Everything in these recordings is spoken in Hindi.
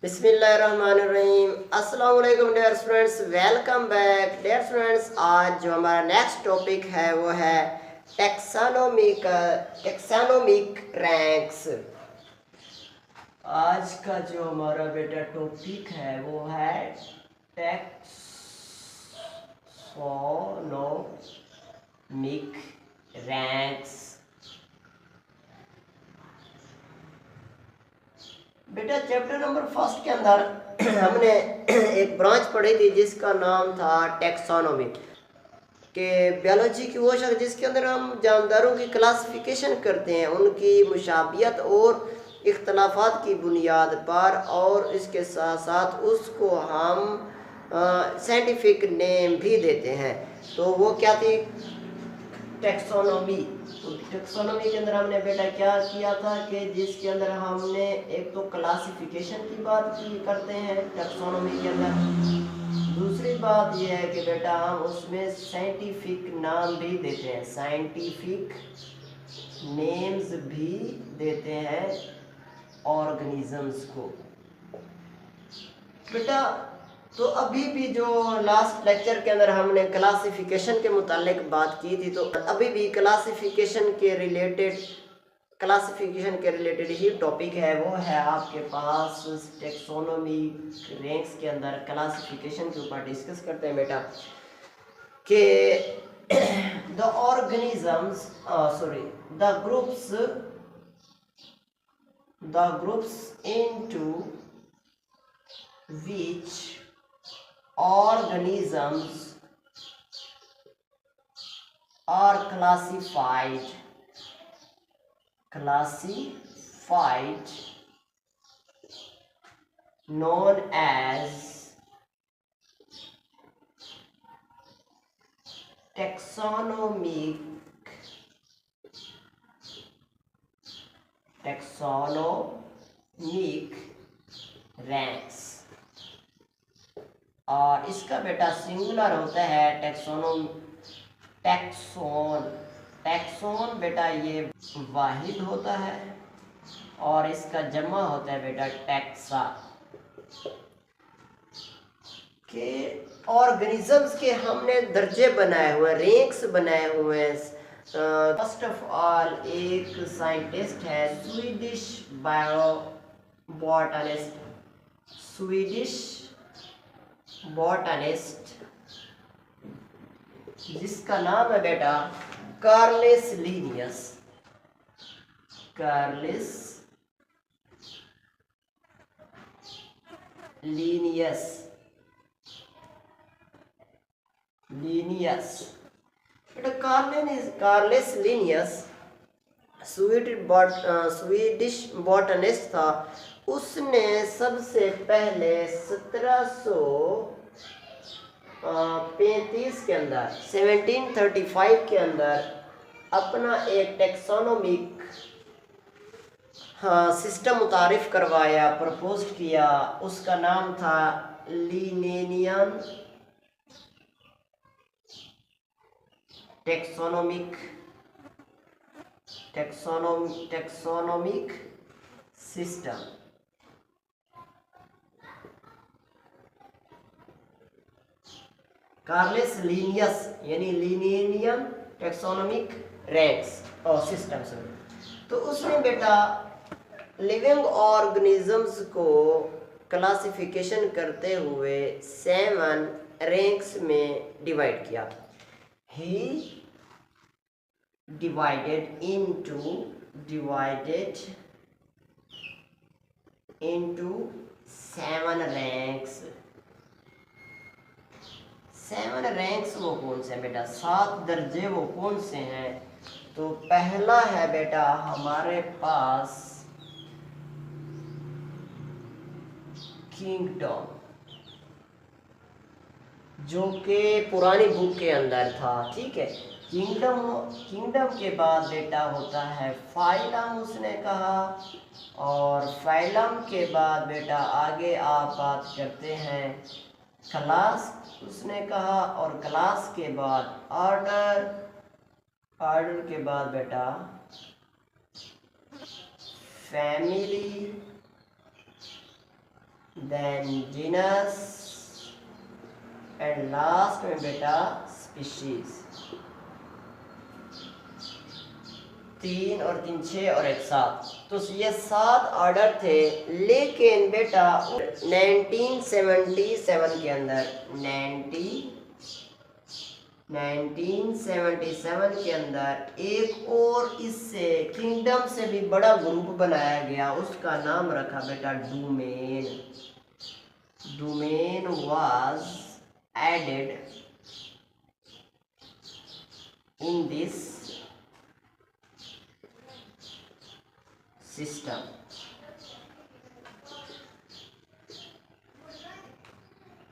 बिस्मिल्लाहिर्रहमानिर्रहीम। अस्सलाम वालेकुम dear students, welcome back dear students. आज जो हमारा नेक्स्ट टॉपिक है वो है टेक्सानोमिक रैंक्स। आज का जो हमारा बेटा टॉपिक है वो है टेक्सोनोमिक रैंक्स। बेटा चैप्टर नंबर फर्स्ट के अंदर हमने एक ब्रांच पढ़ी थी जिसका नाम था टेक्सोनोमी के बायोलॉजी की वो शब्द जिसके अंदर हम जानदारों की क्लासिफिकेशन करते हैं, उनकी मुशाबियत और इख्तलाफात की बुनियाद पर, और इसके साथ साथ उसको हम साइंटिफिक नेम भी देते हैं। तो वो क्या थी? टेक्सोनोमी। तो टेक्सोनोमी के अंदर हमने बेटा क्या किया था कि जिसके अंदर हमने एक तो क्लासिफिकेशन की बात की करते हैं टेक्सोनोमी के अंदर। दूसरी बात यह है कि बेटा हम उसमें साइंटिफिक नाम भी देते हैं, साइंटिफिक नेम्स भी देते हैं ऑर्गेनिजम्स को। बेटा तो अभी भी जो लास्ट लेक्चर के अंदर हमने क्लासिफिकेशन के मुतालिक बात की थी, तो अभी भी क्लासिफिकेशन के रिलेटेड ही टॉपिक है। वो है आपके पास टेक्सोनोमी रैंक्स के अंदर क्लासिफिकेशन के ऊपर डिस्कस करते हैं बेटा कि the organisms sorry the groups into which organisms are classified known as taxonomic ranks। और इसका बेटा सिंगुलर होता है टैक्सोन बेटा ये वाहिद होता है, और इसका जमा होता है बेटा टैक्सा। के ऑर्गेनिजम्स के हमने दर्जे बनाए हुए, रैंक्स बनाए हुए हैं। फर्स्ट ऑफ ऑल एक साइंटिस्ट है स्वीडिश बॉटनिस्ट जिसका नाम है बेटा कार्लेस लीनियस। बेटा कार्लेस लीनियस स्वीडिश बॉटनिस्ट था। उसने सबसे पहले 1735 के अंदर 1735 के अंदर अपना एक टेक्सोनोमिक सिस्टम मुतारिफ करवाया, प्रपोज किया। उसका नाम था Linnean taxonomic system. Carlos Linnaeus यानी लीनियन टेक्सोनोमिक रैंक्स और सिस्टम्स। तो उसने बेटा लिविंग ऑर्गेनिजम्स को क्लासिफिकेशन करते हुए 7 रैंक्स में डिवाइड किया। ही divided into 7 ranks। 7 रैंक्स वो कौन से हैं बेटा? 7 दर्जे वो कौन से हैं? तो पहला है बेटा हमारे पास किंगडम, जो कि पुरानी बुक के अंदर था। ठीक है, किंगडम के बाद बेटा होता है फाइलम, उसने कहा। और फाइलम के बाद बेटा आगे आप बात करते हैं क्लास, उसने कहा। और क्लास के बाद ऑर्डर के बाद बेटा family, then genus and last में बेटा स्पीशीज। 3 और 3 6 और 1 7। तो ये 7 ऑर्डर थे, लेकिन बेटा 1977 के अंदर 1977 के अंदर एक और इससे किंगडम से भी बड़ा ग्रुप बनाया गया, उसका नाम रखा बेटा domain. Domain was added in this system.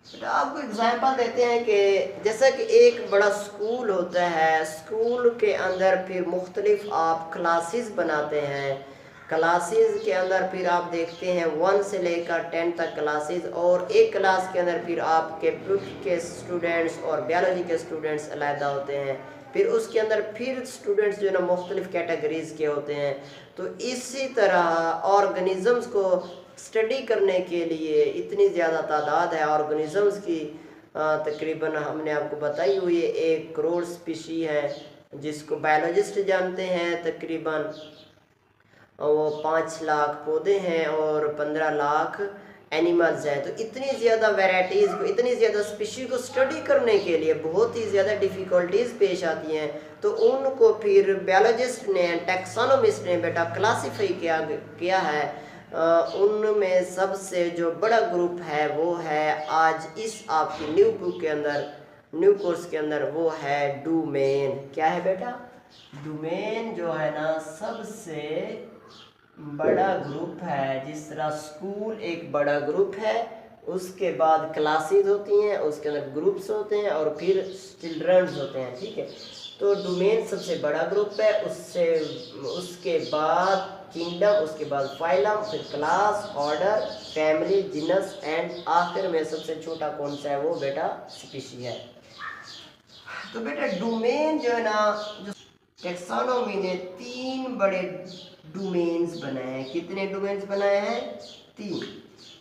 तो आपको एग्जांपल देते हैं कि जैसा कि एक बड़ा स्कूल होता है, स्कूल के अंदर फिर मुख्तलिफ आप क्लासेस बनाते हैं, क्लासेस के अंदर फिर आप देखते हैं 1 से लेकर 10 तक क्लासेस, और एक क्लास के अंदर फिर आपके कंप्यूटर के स्टूडेंट्स और बायोलॉजी के स्टूडेंट्स अलहदा होते हैं, फिर उसके अंदर फिर स्टूडेंट्स जो है ना मुख्तलिफ कैटेगरीज के होते हैं। तो इसी तरह ऑर्गेनिजम्स को स्टडी करने के लिए इतनी ज़्यादा तादाद है ऑर्गेनिजम्स की, तकरीबन हमने आपको बताई हुई है 1 करोड़ स्पीशी है, जिसको बायोलॉजिस्ट जानते हैं। तकरीबन वो 5 लाख पौधे हैं और 15 लाख एनिमल्स हैं। तो इतनी ज़्यादा वैराइटीज़ को, इतनी ज़्यादा स्पीशी को स्टडी करने के लिए बहुत ही ज़्यादा डिफ़िकल्टीज़ पेश आती हैं। तो उनको फिर बायोलॉजिस्ट ने, टैक्सोनॉमिस्ट ने बेटा क्लासीफाई किया है। उनमें सबसे जो बड़ा ग्रुप है वो है आज इस आपकी न्यू बुक के अंदर, न्यू कोर्स के अंदर, वो है डोमेन। क्या है बेटा? डोमेन जो है ना सबसे बड़ा ग्रुप है। जिस तरह स्कूल एक बड़ा ग्रुप है, उसके बाद क्लासेस होती हैं, उसके अंदर ग्रुप्स होते हैं और फिर चिल्ड्रंस होते हैं, ठीक है। तो डोमेन सबसे बड़ा ग्रुप है, उसके बाद किंगडम, उसके बाद फाइलम, फिर class, order, family, genus and आखिर में सबसे छोटा कौन सा है? वो बेटा स्पीशी है। तो बेटा डोमेन जो है ना, जो टैक्सोनॉमी ने 3 बड़े डोमेन्स बनाए हैं। कितने डोमेन्स बनाए हैं? 3।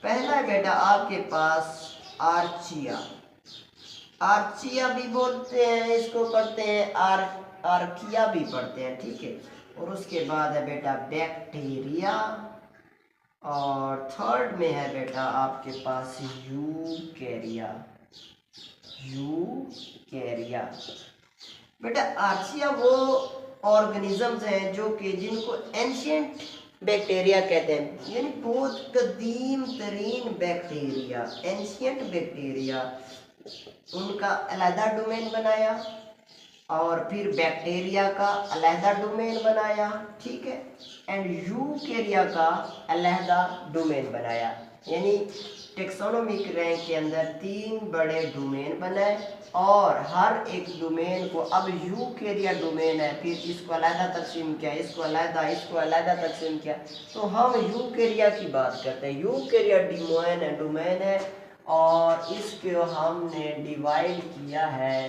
पहला है बेटा आपके पास आर्चिया। आर्चिया भी बोलते हैं, इसको पढ़ते हैं आर्किया भी पढ़ते हैं, ठीक है। और उसके बाद है बेटा बैक्टीरिया, और थर्ड में है बेटा आपके पास यूकेरिया। यूकेरिया बेटा आर्चिया वो ऑर्गेनिजम्स हैं जो कि जिनको एंशिएंट बैक्टीरिया कहते हैं, यानी बहुत कदीम तरीन बैक्टीरिया, एंशिएंट बैक्टीरिया, उनका अलहदा डोमेन बनाया और फिर बैक्टीरिया का अलहदा डोमेन बनाया, ठीक है। एंड यूकेरिया का अलहदा डोमेन बनाया। यानी टेक्सोनोमिक रैंक के अंदर 3 बड़े डोमेन बनाए और हर एक डोमेन को, अब यूकेरिया डोमेन है, फिर इसको अलहदा तकसीम किया, इसको अलहदा तकसीम किया। तो हम यूकेरिया की बात करते हैं। यूकेरिया डोमेन है और इसको हमने डिवाइड किया है,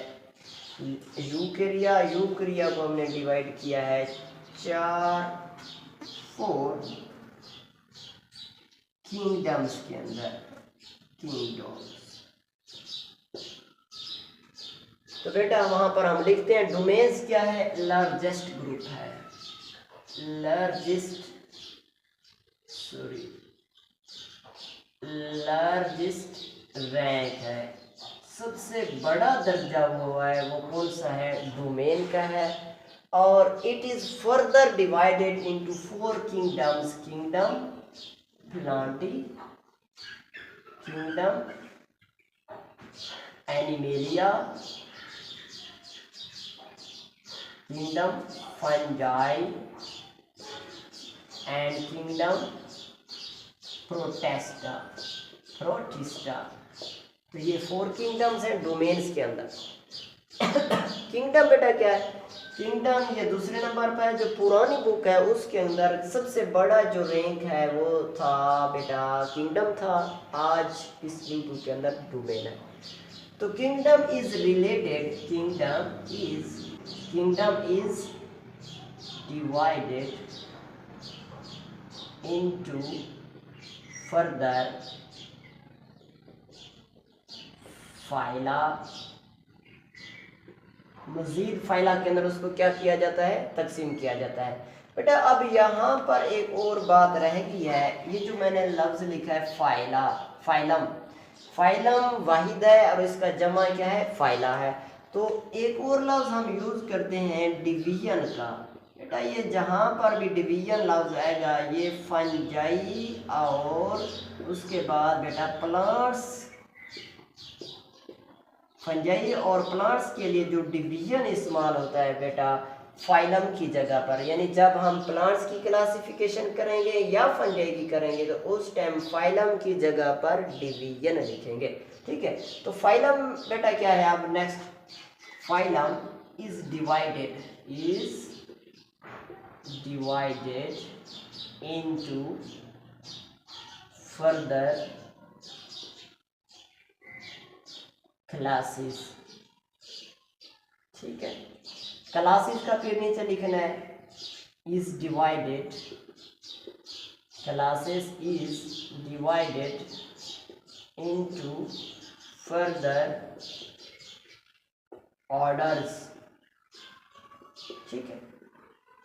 यूकेरिया को हमने डिवाइड किया है 4 किंगडम्स के अंदर। किंगडम्स तो बेटा वहां पर हम लिखते हैं डोमेन्स क्या है? लार्जेस्ट ग्रुप है, लार्जेस्ट रैंक है। सबसे बड़ा दर्जा वो है, वो कौन सा है? डोमेन का है। और it is further divided into 4 kingdoms. Kingdom Plantae, kingdom animalia, kingdom fungi and kingdom protista. तो ये 4 किंगडम्स हैं डोमेन्स के अंदर। किंगडम बेटा क्या है? किंगडम ये दूसरे नंबर पर है। जो पुरानी बुक है उसके अंदर सबसे बड़ा जो रैंक है वो था बेटा किंगडम था। आज इस न्यू बुक के अंदर डोमेन है। तो kingdom is related, kingdom is divided into further phyla, मजीद फाइला के अंदर उसको क्या किया जाता है, तकसीम किया जाता है। बेटा अब यहाँ पर एक और बात रह गई है, ये जो मैंने लफ्ज लिखा है फाइला, फाइलम, फाइलम वाहिद है और इसका जमा क्या है, फाइला है। तो एक और लफ्ज हम यूज करते हैं डिवीजन का। बेटा ये जहाँ पर भी डिवीजन लफ्ज आएगा ये फंजाई और उसके बाद बेटा प्लांट्स, फंजाई और प्लांट्स के लिए जो डिवीजन इस्तेमाल होता है बेटा फाइलम की जगह पर, यानी जब हम प्लांट्स की क्लासिफिकेशन करेंगे या फंजाई की करेंगे तो उस टाइम फाइलम की जगह पर डिवीजन लिखेंगे। ठीक है, तो फाइलम बेटा क्या है, अब next, phylum is divided into further classes. ठीक है, क्लासेस का फिर नीचे लिखना है is divided, classes is divided into further orders. ठीक है,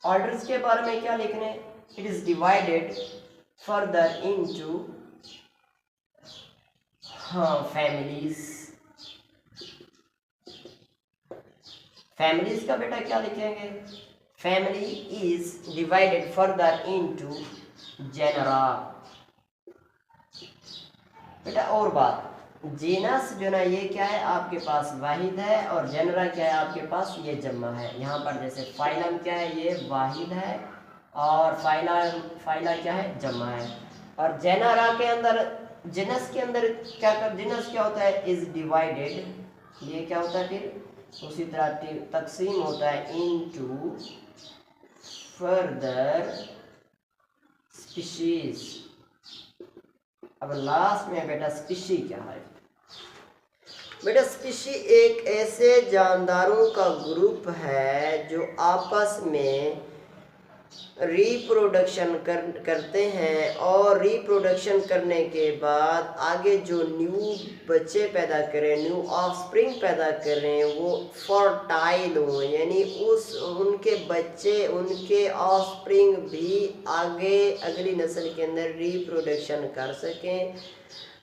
ऑर्डर्स के बारे में क्या लिखना है, it is divided further into families. Families का बेटा क्या लिखेंगे, family is divided further into genera. बेटा और बात, जीनस जो ना ये क्या है आपके पास वाहिद है और जेनरा क्या है आपके पास ये जम्मा है। यहाँ पर जैसे फाइलम क्या है ये वाहिद है और फाइला क्या है जम्मा है, और जेनरा के अंदर, जिनस के अंदर क्या कर, जिनस क्या होता है इज डिवाइडेड, ये क्या होता है फिर उसी तरह तकसीम होता है इनटू फर्दर स्पीशीज। अब लास्ट में बेटा स्पीशी क्या है, बेटा स्पीशी एक ऐसे जानदारों का ग्रुप है जो आपस में रिप्रोडक्शन करते हैं और रिप्रोडक्शन करने के बाद आगे जो न्यू बच्चे पैदा करें, न्यू ऑफस्प्रिंग पैदा करें वो फर्टाइल हों, यानी उनके बच्चे, उनके ऑफस्प्रिंग भी आगे अगली नस्ल के अंदर रिप्रोडक्शन कर सकें,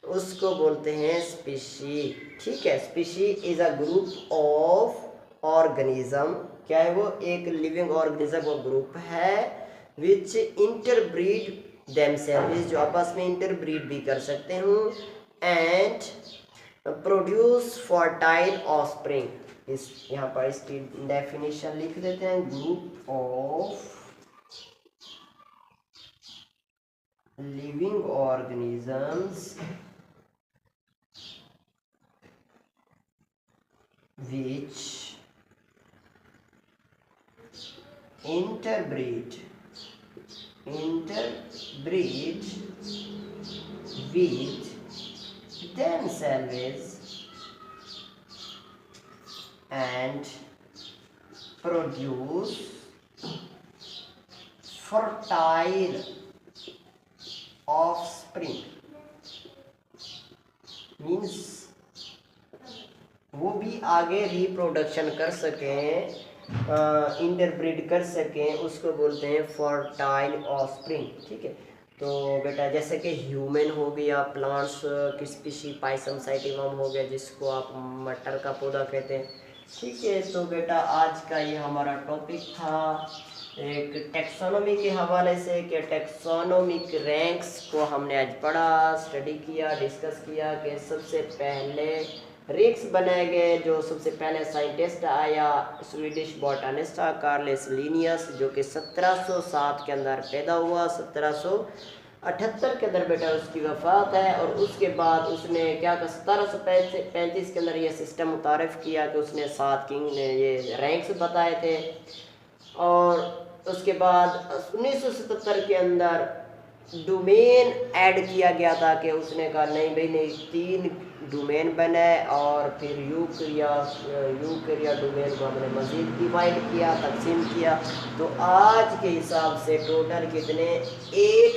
उसको बोलते हैं स्पीशी। ठीक है, species is a group of organism, क्या है वो, एक लिविंग ऑर्गेनिज्म का ग्रुप है विच इंटरब्रीड देमसेल्व्स, जो आपस में इंटरब्रीड भी कर सकते हूँ, एंड प्रोड्यूस फर्टाइल ऑफस्प्रिंग। इस यहाँ पर इसकी डेफिनेशन लिख देते हैं, group of living organisms which interbreed with themselves and produce fertile offspring, means वो भी आगे रिप्रोडक्शन कर सकें, इंटरब्रीड कर सकें, उसको बोलते हैं फर्टाइल ऑफस्प्रिंग। ठीक है, तो बेटा जैसे कि ह्यूमन हो गया, प्लांट्स की स्पीशी पाइसम साइटिवम हो गया जिसको आप मटर का पौधा कहते हैं। ठीक है, तो बेटा आज का ये हमारा टॉपिक था एक टेक्सोनोमी के हवाले से, कि टेक्सोनोमिक रैंक्स को हमने आज पढ़ा, स्टडी किया, डिस्कस किया कि सबसे पहले रैंक्स बनाए गए। जो सबसे पहले साइंटिस्ट आया स्वीडिश बॉटनिस्ट था कार्लेस लिनियस, जो कि 1707 के अंदर पैदा हुआ, 1778 के अंदर बेटा उसकी वफ़ात है। और उसके बाद उसने क्या कर 1735 के अंदर ये सिस्टम मुतारफ़ किया कि उसने 7 किंग ने ये रैंक्स बताए थे। और उसके बाद 1977 के अंदर डोमेन ऐड किया गया था कि उसने कहा नहीं भाई नहीं, 3 डोमेन बने और फिर यूकरिया डोमेन को हमने मज़ीद डिवाइड किया, तकसीम किया। तो आज के हिसाब से टोटल कितने 8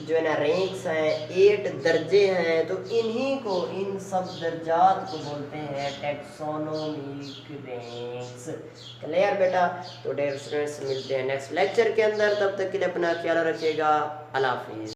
जो है ना रैंक्स हैं, 8 दर्जे हैं, तो इन्हीं को, इन सब दर्जात को बोलते हैं टैक्सोनोमिक रैंक्स। क्लियर बेटा? तो डियर स्टूडेंट्स मिलते हैं नेक्स्ट लेक्चर के अंदर, तब तक के लिए अपना ख्याल रखिएगा। अल्लाह हाफिज़।